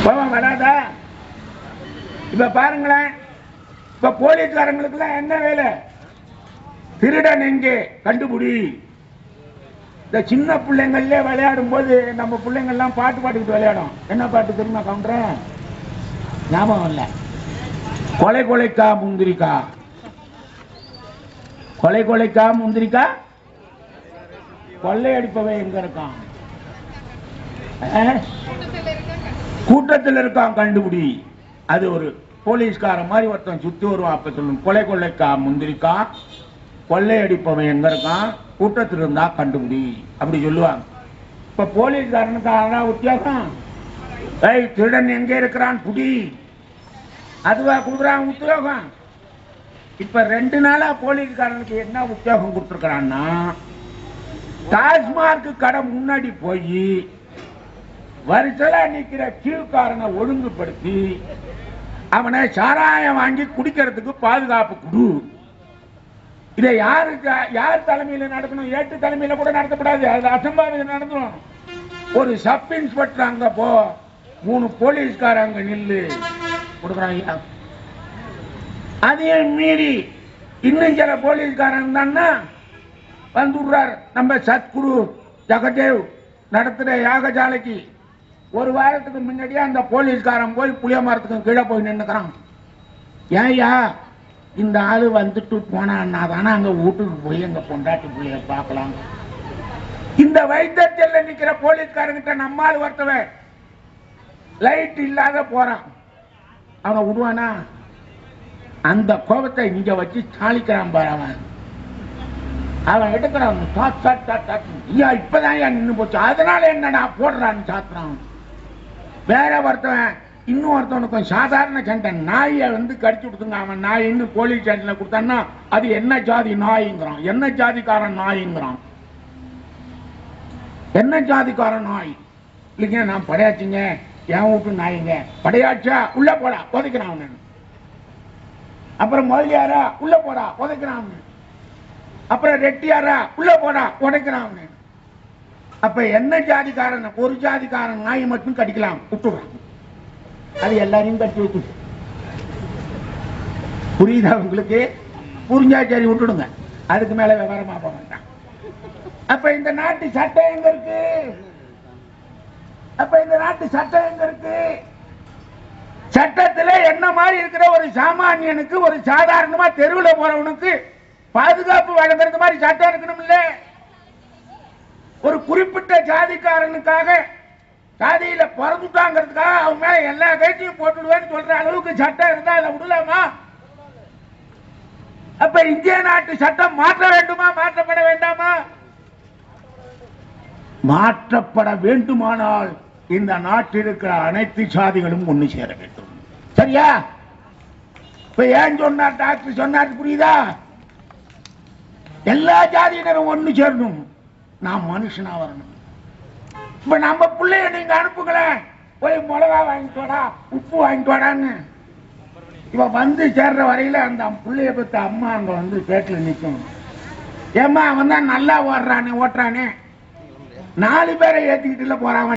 கோபம் வராதா? இப்ப பாருங்களேன், இப்ப போலீஸ்காரங்களுக்கு எல்லாம் என்ன வேலை? திருடன் எங்கே கண்டுபிடி. இந்த சின்ன பிள்ளைங்கள்ல விளையாடும் போது நம்ம பிள்ளைங்கள்லாம் பாட்டு பாட்டுக்கிட்டு விளையாடும். என்ன பாட்டு தெரியுமா கவுண்டர? ஞாபகம் இல்ல. கொலை கொலைக்கா முந்திரிக்கா, கொலை கொலைக்கா முந்திரிக்கா, கொள்ளையடிப்பவை எங்க இருக்கான்? கூட்டத்தில் இருக்கான் கண்டுபிடி. அது ஒரு போலீஸ்கார மாதிரி ஒருத்தன் சுத்தி வருவான். அப்ப சொல்லணும், கொலை கொள்ளைக்கா முந்திரிக்கா, கொள்ளையடிப்பவன் எங்க இருக்கான், கூட்டத்தில் இருந்தா கண்டுபிடி, அப்படி சொல்லுவாங்க. இப்ப போலீஸ்காரனுக்கு அதான் உத்தியோகம். திருடன் எங்க இருக்கிறான் புடி, அதுவா கொடுக்குறான் உத்தியோகம். இப்ப 2 நாளா போலீஸ்காரனுக்கு என்ன உத்தியோகம் கொடுத்துருக்கான்னா, டாஸ்மார்க் கடை முன்னாடி போய் வரிசலா நிக்கிற கீழ்காரனை ஒழுங்குபடுத்தி அவனை சாராயம் வாங்கி குடிக்கிறதுக்கு பாதுகாப்பு கொடு. இதை யார் தலைமையில நடக்கணும்? ஏட்டு தலைமையில கூட நடத்தப்படாது, அது அசம்பாவிதம் நடந்துடும். ஒரு சப் இன்ஸ்பெக்டர் அங்க போ, 3 போலீஸ்காரங்க நில்லு கொடுக்குறாங்க. அதையும் மீறி இன்னும் சில போலீஸ்காரன் தான்னா வந்துடுறார். நம்ம சத்குரு ஜெகதேவ் நடத்துற யாகசாலைக்கு ஒரு வாரத்துக்கு முன்னாடியே அந்த போலீஸ்காரன் போய் புளிய மரத்துக்கு கீழே போய் நின்னுக்கிறான். ஏயா இந்த ஆளு வந்துட்டு போனா தானே அங்க வீட்டுக்கு போய் எங்க பொண்டாட்டி புள்ளைய பார்க்கலாம். இந்த வைத்தியத்துல நிக்கிற போலீஸ்காரங்கிட்ட நம்மால் ஒருத்தவன் லைட் இல்லாத போறான், அவனை விடுவானா? அந்த கோபத்தை இங்க வச்சு சாலிக்கிறான் பாரு. அவன் எடுக்கிறான், இப்பதான் நின்று போச்சு, அதனால என்னடா போடுறான்னு சாத்துறான். வேற ஒருத்தவன் இன்னொருத்தவனுக்கு சாதாரண சண்டை நாயை கடிச்சு கொடுத்துங்க, அவன் நாய் இன்னும் போலீஸ் ஸ்டேஷன்ல கொடுத்தான்னா அது என்ன ஜாதி நாய்ங்கிறான், என்ன ஜாதிக்காரன் நாய்ங்கிறான், என்ன ஜாதிக்காரன் நாய் இல்லைங்க. நான் படையாச்சுங்க, என் வீட்டு நாய்ங்க, படையாச்சா உள்ள போடா உதைக்கிறான். அப்புறம் முதலியாரா உள்ள போடா உதைக்கிறான். அப்புறம் ரெட்டியாரா உள்ள போடா உடைக்கிறான். அப்ப என்ன ஜாதிக்காரன்? ஒரு ஜாதிக்காரன் நாய் மட்டும் கடிக்கலாம் விட்டுறான், அது எல்லாரையும் கட்டி வைக்க. புரியுதா உங்களுக்கு? புரிஞ்சா சரி விட்டுடுங்க, அதுக்கு மேல விவரமா போக வேண்டாம். அப்ப இந்த நாட்டு சட்டம் எங்க இருக்கு? அப்ப இந்த நாட்டு சட்டம் எங்க இருக்கு? சட்டத்துல என்ன மாதிரி இருக்கிற ஒரு சாமானியனுக்கு, ஒரு சாதாரணமா தெருவில் போறவனுக்கு பாதுகாப்பு வழங்குறது மாதிரி சட்டம் இருக்கணும் இல்ல? ஒரு குறிப்பிட்ட ஜாதிக்காரனுக்காக, ஜாதியில பிறந்துட்டாங்கிறதுக்காக அவன் மேல எல்லா கைட்டையும் போட்டுடுவேன்னு சொல்ற அளவுக்கு சட்டம் இருந்தா அதை விடலாமா? அப்ப இந்திய நாட்டு சட்டம் மாற்ற வேண்டுமா, மாற்றப்பட வேண்டாமா? மாற்றப்பட வேண்டுமானால் இந்த நாட்டில் இருக்கிற அனைத்து சாதிகளும் ஒண்ணு சேர வேண்டும். சரியா? இப்ப ஏன் சொன்னார் டாக்டர் சொன்னார் புரியுதா? எல்லா ஜாதியினரும் ஒண்ணு சேரணும், நான் மனுஷனா வரணும். இப்ப நம்ம பிள்ளைய நீங்க அனுப்புங்களேன், போய் மிளகா வாங்கிட்டு வாடா, உப்பு வாங்கிட்டு வாடான்னு. இவ சேர்ற வரையில அந்த பிள்ளைய பத்த அம்மா அங்க கேட்ல நிற்கும். ஏமா அவன் தான் நல்லா ஓட்டுறானே 4 பேரை ஏத்திக்கிட்டு போறான்.